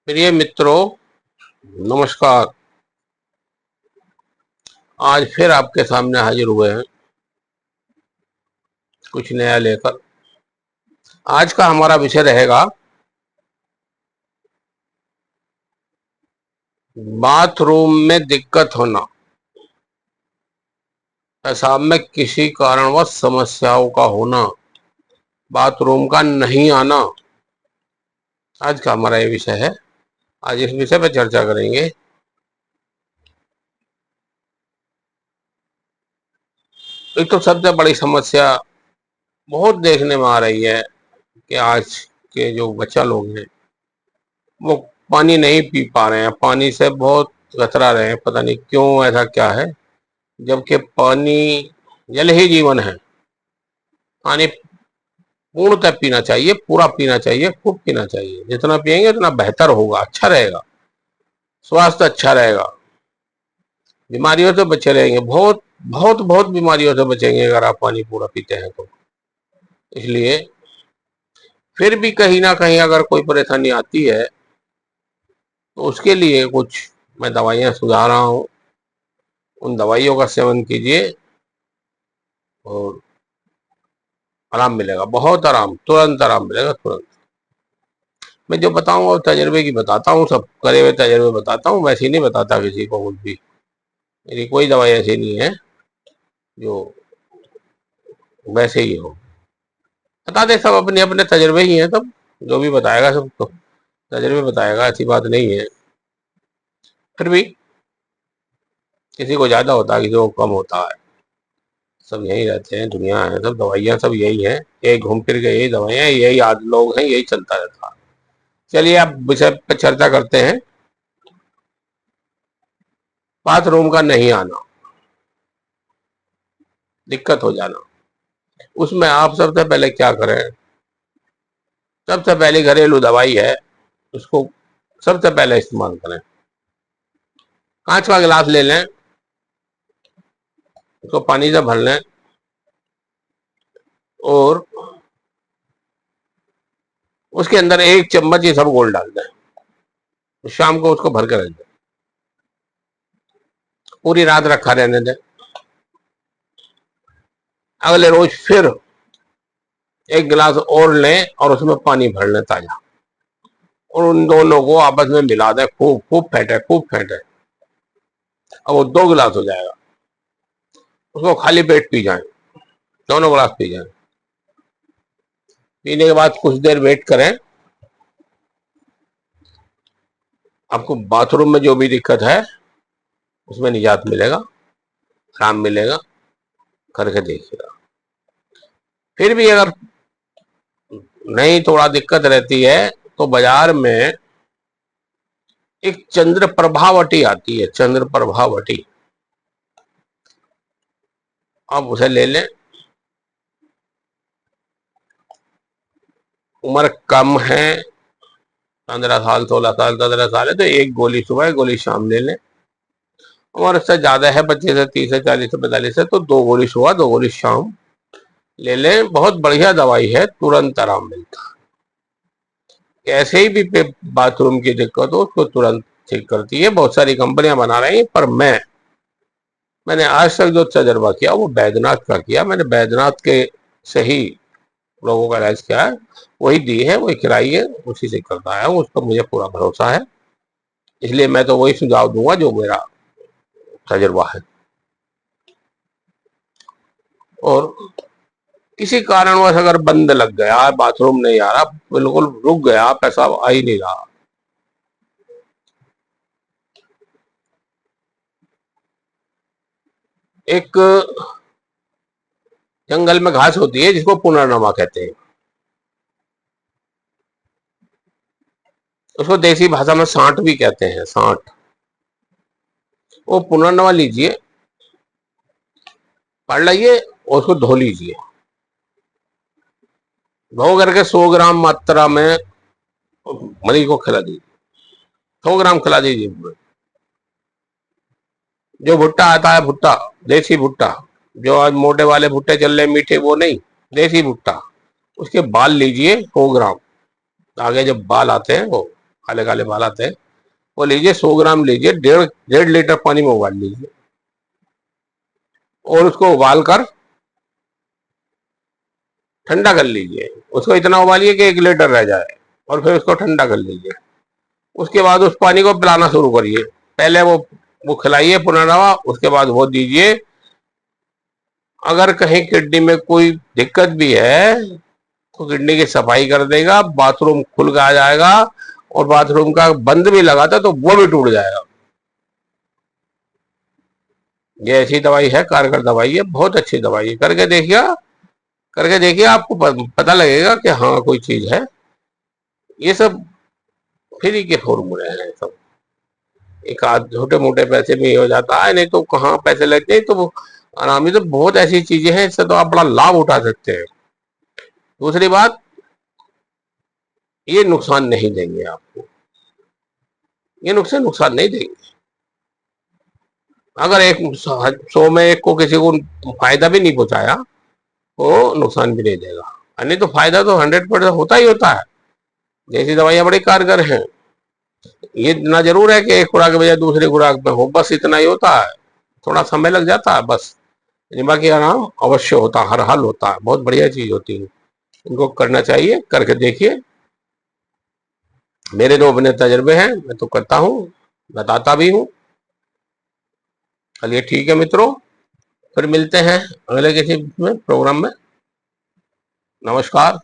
प्रिय मित्रों, नमस्कार। आज फिर आपके सामने हाजिर हुए हैं कुछ नया लेकर। आज का हमारा विषय रहेगा बाथरूम में दिक्कत होना, पेशाब में किसी कारणवश समस्याओं का होना, बाथरूम का नहीं आना। आज का हमारा ये विषय है। आज इस विषय पर चर्चा करेंगे। एक तो सबसे बड़ी समस्या बहुत देखने में आ रही है कि आज के जो बच्चा लोग हैं वो पानी नहीं पी पा रहे हैं, पानी से बहुत कतरा रहे हैं। पता नहीं क्यों, ऐसा क्या है, जबकि पानी जल ही जीवन है। पानी पूर्णतः पीना चाहिए, पूरा पीना चाहिए, खूब पीना चाहिए। जितना पिएंगे उतना बेहतर होगा, अच्छा रहेगा, स्वास्थ्य अच्छा रहेगा, बीमारियों से बचे रहेंगे। बहुत बहुत बहुत बीमारियों से बचेंगे अगर आप पानी पूरा पीते हैं तो। इसलिए फिर भी कहीं ना कहीं अगर कोई परेशानी आती है तो उसके लिए कुछ मैं दवाइयाँ सुझा रहा हूँ। उन दवाइयों का सेवन कीजिए और आराम मिलेगा, बहुत आराम, तुरंत आराम मिलेगा, तुरंत। मैं जो बताऊंगा वो तजर्बे की बताता हूँ, सब करे हुए तजर्बे बताता हूँ, वैसे ही नहीं बताता किसी को कुछ भी। मेरी कोई दवाई ऐसी नहीं है जो वैसे ही हो। बता दे, सब अपने अपने तजर्बे ही हैं। सब जो भी बताएगा सब तो तजर्बे बताएगा, ऐसी बात नहीं है। फिर भी किसी को ज्यादा होता है, किसी को कम होता है। सब यही रहते हैं, दुनिया है, सब दवाइयाँ सब यही है, यही घूम फिर के यही दवाइयाँ, यही आदि लोग हैं, यही चलता रहता है। चलिए आप विषय पर चर्चा करते हैं। बाथरूम का नहीं आना, दिक्कत हो जाना, उसमें आप सबसे पहले क्या करें। सबसे पहली घरेलू दवाई है, उसको सबसे पहले इस्तेमाल करें। कांच का गिलास ले लें, उसको पानी से भर लें और उसके अंदर 1 चम्मच ये सब घोल डाल दें। शाम को उसको भर के रख दें, पूरी रात रखा रहने दें। अगले रोज फिर 1 गिलास और लें और उसमें पानी भर लें ताजा, और उन दोनों को आपस में मिला दें, खूब खूब फेंटे, खूब फेंटे। अब वो 2 गिलास हो जाएगा। उसको खाली पेट पी जाएं, दोनों गिलास पी जाएं। पीने के बाद कुछ देर वेट करें। आपको बाथरूम में जो भी दिक्कत है उसमें निजात मिलेगा, आराम मिलेगा, करके देखिएगा। फिर भी अगर नहीं थोड़ा दिक्कत रहती है तो बाजार में एक चंद्र प्रभावटी आती है, चंद्र प्रभावटी, आप उसे ले लें। उम्र कम है, 15 साल, 16 साल, 17 साल है तो 1 गोली सुबह, 1 गोली शाम ले लें। और उससे ज्यादा है, 25 से 30 से 40 से 45 है तो 2 गोली सुबह, 2 गोली शाम ले लें। बहुत बढ़िया दवाई है, तुरंत आराम मिलता है। कैसे ही भी बाथरूम की दिक्कत हो उसको तुरंत ठीक करती है। बहुत सारी कंपनियां बना रही हैं, पर मैंने आज तक जो तजर्बा किया वो बैद्यनाथ का किया। मैंने बैद्यनाथ के सही लोगों का इलाज किया है, वही दी है, वही खिलाई है, उसी से करता है, उस पर मुझे पूरा भरोसा है। इसलिए मैं तो वही सुझाव दूंगा जो मेरा तजर्बा है। और किसी कारणवश अगर बंद लग गया, बाथरूम नहीं आ रहा, बिल्कुल रुक गया, पेशाब आ ही नहीं रहा, एक जंगल में घास होती है जिसको पुनर्नमा कहते हैं, उसको देसी भाषा में सांठ भी कहते हैं, सांठ। वो पुनर्नमा लीजिए, पढ़ लीजिए और उसको धो लीजिए। धो करके 100 ग्राम मात्रा में मरीज को खिला दीजिए, 100 ग्राम खिला दीजिए। जो भुट्टा आता है, भुट्टा, देसी भुट्टा, जो आज मोटे वाले भुट्टे चल रहे मीठे, वो नहीं, देसी भुट्टा, उसके बाल लीजिए 100 ग्राम। आगे जब बाल आते हैं वो काले काले बाल आते हैं, वो लीजिए 100 ग्राम लीजिए, 1.5 लीटर पानी में उबाल लीजिए और उसको उबाल कर ठंडा कर लीजिए। उसको इतना उबालिए कि 1 लीटर रह जाए और फिर उसको ठंडा कर लीजिए। उसके बाद उस पानी को पिलाना शुरू करिए। पहले वो खिलाइए पुनर्नवा, उसके बाद वो दीजिए। अगर कहीं किडनी में कोई दिक्कत भी है तो किडनी की सफाई कर देगा, बाथरूम खुल के आ जाएगा और बाथरूम का बंद भी लगा था तो वो भी टूट जाएगा। ये ऐसी दवाई है, कारगर दवाई है, बहुत अच्छी दवाई है। करके देखिए, आपको पता लगेगा कि हाँ कोई चीज है। ये सब फ्री के फॉर्मूले हैं सब। एक आध छोटे मोटे पैसे में ही हो जाता है, नहीं तो कहाँ पैसे लगते हैं। तो वो आरामी तो बहुत ऐसी चीजें हैं, इससे तो आप बड़ा लाभ उठा सकते हैं। दूसरी बात, ये नुकसान नहीं देंगे आपको, ये नुकसान नहीं देंगे। अगर एक 100 में एक को किसी को फायदा भी नहीं पहुंचाया तो नुकसान भी नहीं देगा। नहीं तो फायदा तो 100% होता ही होता है। जैसी दवाइयां बड़ी कारगर हैं। ये ना जरूर है कि एक खुराक के बजाय दूसरी खुराक में हो, बस इतना ही होता है। थोड़ा समय लग जाता है बस, बाकी आराम अवश्य होता है, हर हाल होता है। बहुत बढ़िया चीज होती है, इनको करना चाहिए, करके देखिए। मेरे तो अपने तजर्बे हैं, मैं तो करता हूँ, बताता भी हूँ। चलिए ठीक है मित्रों, फिर मिलते हैं अगले किसी में प्रोग्राम में। नमस्कार।